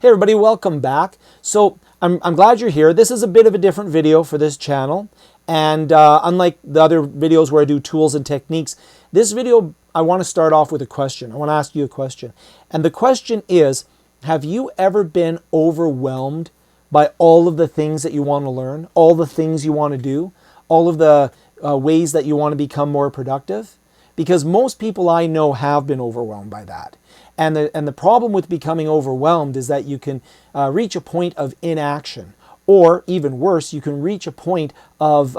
Hey everybody, welcome back. So I'm glad you're here. This is a bit of a different video for this channel. And unlike the other videos where I do tools and techniques, this video I want to start off with a question. I want to ask you a question. And the question is, have you ever been overwhelmed by all of the things that you want to learn, all the things you want to do, all of the ways that you want to become more productive? Because most people I know have been overwhelmed by that. And the problem with becoming overwhelmed is that you can reach a point of inaction, or even worse, you can reach a point of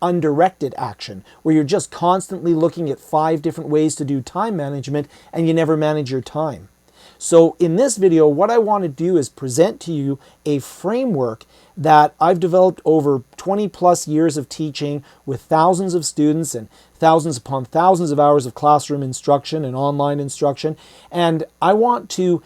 undirected action, where you're just constantly looking at 5 different ways to do time management and you never manage your time. So in this video, what I want to do is present to you a framework that I've developed over 20 plus years of teaching with thousands of students and thousands upon thousands of hours of classroom instruction and online instruction. And I want to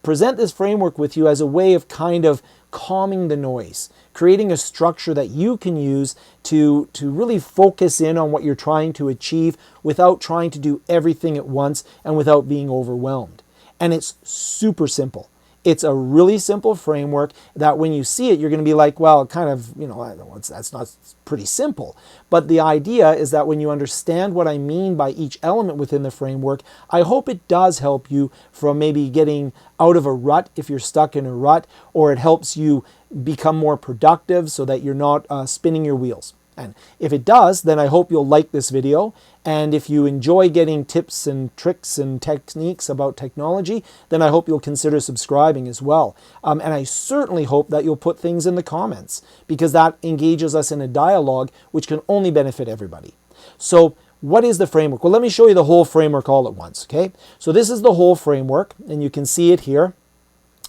present this framework with you as a way of kind of calming the noise, creating a structure that you can use to really focus in on what you're trying to achieve without trying to do everything at once and without being overwhelmed. And it's super simple. It's a really simple framework that when you see it, you're going to be like, well, kind of, that's not pretty simple. But the idea is that when you understand what I mean by each element within the framework, I hope it does help you from maybe getting out of a rut if you're stuck in a rut, or it helps you become more productive so that you're not spinning your wheels. And if it does, then I hope you'll like this video. And if you enjoy getting tips and tricks and techniques about technology, then I hope you'll consider subscribing as well. And I certainly hope that you'll put things in the comments, because that engages us in a dialogue which can only benefit everybody. So what is the framework? Well, let me show you the whole framework all at once, okay? So this is the whole framework, and you can see it here.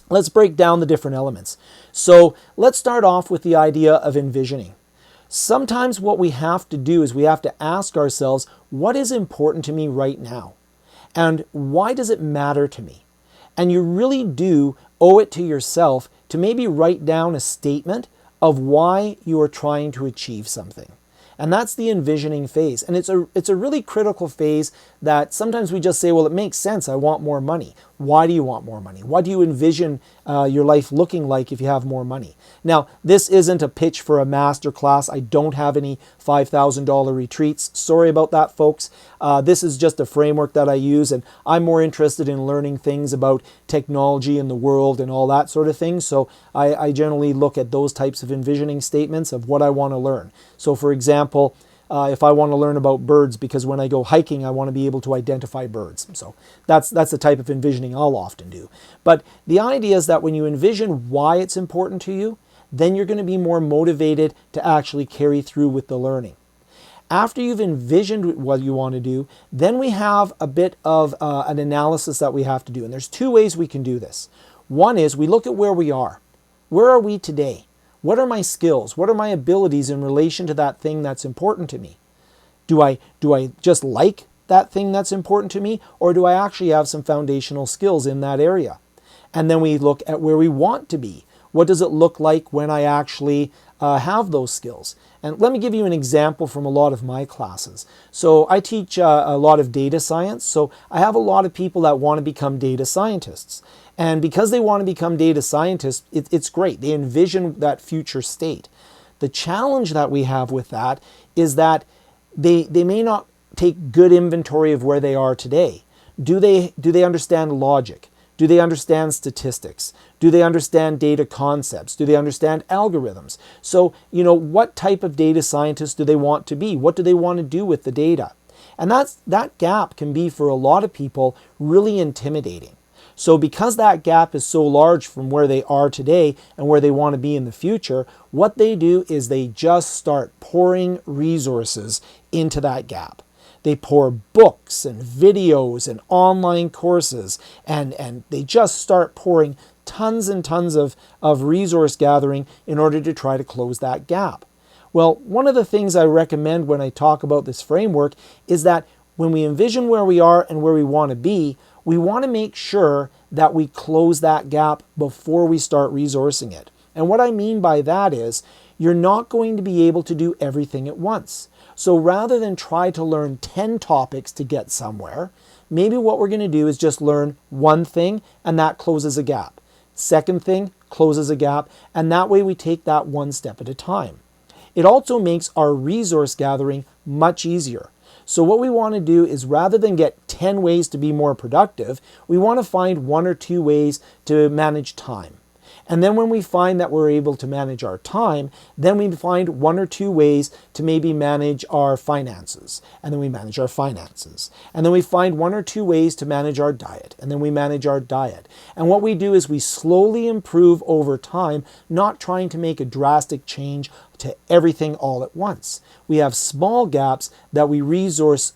Let's break down the different elements. So let's start off with the idea of envisioning. Sometimes what we have to do is we have to ask ourselves, what is important to me right now? And why does it matter to me? And you really do owe it to yourself to maybe write down a statement of why you are trying to achieve something. And that's the envisioning phase. And it's a really critical phase that sometimes we just say, well, it makes sense. I want more money. Why do you want more money? What do you envision your life looking like if you have more money? Now, this isn't a pitch for a master class. I don't have any $5,000 retreats. Sorry about that, folks. This is just a framework that I use, and I'm more interested in learning things about technology and the world and all that sort of thing. So I generally look at those types of envisioning statements of what I want to learn. So for example, if I want to learn about birds, because when I go hiking, I want to be able to identify birds. So that's the type of envisioning I'll often do. But the idea is that when you envision why it's important to you, then you're going to be more motivated to actually carry through with the learning. After you've envisioned what you want to do, then we have a bit of an analysis that we have to do. And there's 2 ways we can do this. One is we look at where we are. Where are we today? What are my skills? What are my abilities in relation to that thing that's important to me? Do I just like that thing that's important to me, or do I actually have some foundational skills in that area? And then we look at where we want to be. What does it look like when I actually have those skills? And let me give you an example from a lot of my classes. So I teach a lot of data science. So I have a lot of people that want to become data scientists. And because they want to become data scientists, it's great. They envision that future state. The challenge that we have with that is that they may not take good inventory of where they are today. Do they understand logic? Do they understand statistics? Do they understand data concepts? Do they understand algorithms? So, what type of data scientist do they want to be? What do they want to do with the data? And that gap can be, for a lot of people, really intimidating. So because that gap is so large from where they are today and where they want to be in the future, what they do is they just start pouring resources into that gap. They pour books and videos and online courses, and they just start pouring tons and tons of resource gathering in order to try to close that gap. Well, one of the things I recommend when I talk about this framework is that when we envision where we are and where we want to be, we want to make sure that we close that gap before we start resourcing it. And what I mean by that is, you're not going to be able to do everything at once. So rather than try to learn 10 topics to get somewhere, maybe what we're going to do is just learn one thing, and that closes a gap. Second thing, closes a gap, and that way we take that one step at a time. It also makes our resource gathering much easier. So what we want to do is, rather than get 10 ways to be more productive, we want to find 1 or 2 ways to manage time. And then when we find that we're able to manage our time, then we find 1 or 2 ways to maybe manage our finances. And then we manage our finances. And then we find 1 or 2 ways to manage our diet. And then we manage our diet. And what we do is we slowly improve over time, not trying to make a drastic change to everything all at once. We have small gaps that we resource,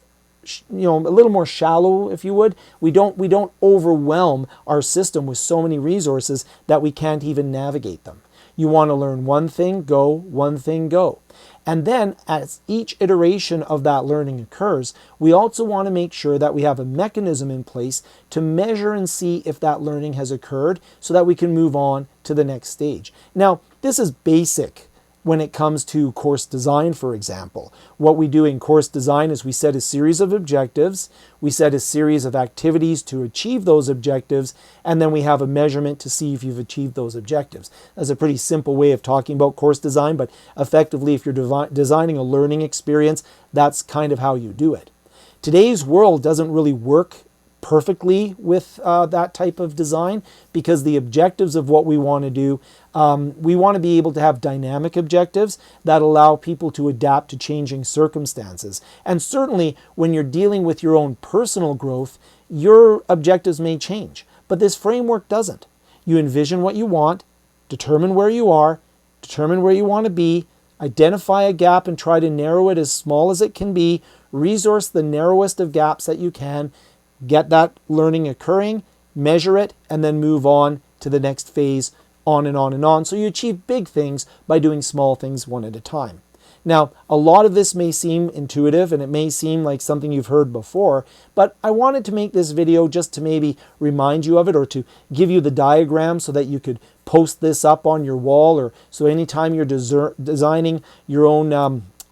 a little more shallow, if you would. We don't overwhelm our system with so many resources that we can't even navigate them. You want to learn one thing, go, one thing, go. And then as each iteration of that learning occurs, we also want to make sure that we have a mechanism in place to measure and see if that learning has occurred so that we can move on to the next stage. Now, this is basic when it comes to course design, for example. What we do in course design is we set a series of objectives, we set a series of activities to achieve those objectives, and then we have a measurement to see if you've achieved those objectives. That's a pretty simple way of talking about course design, but effectively, if you're designing a learning experience, that's kind of how you do it. Today's world doesn't really work perfectly with that type of design, because the objectives of what we want to do, we want to be able to have dynamic objectives that allow people to adapt to changing circumstances. And certainly when you're dealing with your own personal growth, your objectives may change, but this framework doesn't. You envision what you want, determine where you are, determine where you want to be, identify a gap and try to narrow it as small as it can be, resource the narrowest of gaps that you can, get that learning occurring, measure it, and then move on to the next phase, on and on and on. So you achieve big things by doing small things one at a time. Now, a lot of this may seem intuitive and it may seem like something you've heard before, but I wanted to make this video just to maybe remind you of it, or to give you the diagram so that you could post this up on your wall, or so anytime you're designing your own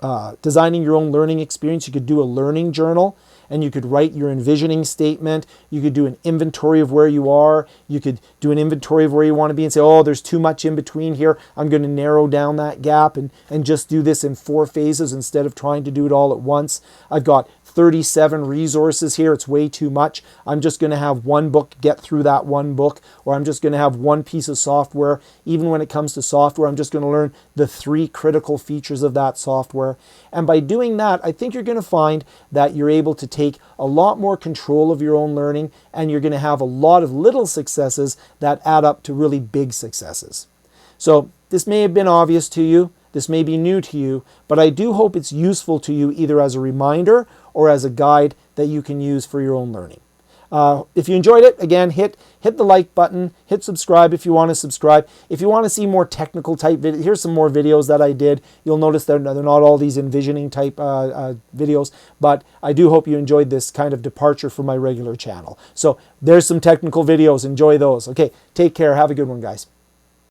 learning experience, you could do a learning journal. And you could write your envisioning statement. You could do an inventory of where you are. You could do an inventory of where you want to be and say, oh, there's too much in between here. I'm going to narrow down that gap and just do this in 4 phases instead of trying to do it all at once. I've got 37 resources here. It's way too much. I'm just going to have one book get through that one book, or I'm just going to have one piece of software. Even when it comes to software, I'm just going to learn the 3 critical features of that software. And by doing that, I think you're going to find that you're able to take a lot more control of your own learning, and you're going to have a lot of little successes that add up to really big successes. So this may have been obvious to you. This may be new to you, but I do hope it's useful to you, either as a reminder or as a guide that you can use for your own learning. If you enjoyed it, again, hit the like button, hit subscribe if you want to subscribe. If you want to see more technical type videos, here's some more videos that I did. You'll notice they're not all these envisioning type videos, but I do hope you enjoyed this kind of departure from my regular channel. So there's some technical videos. Enjoy those. Okay, take care. Have a good one, guys.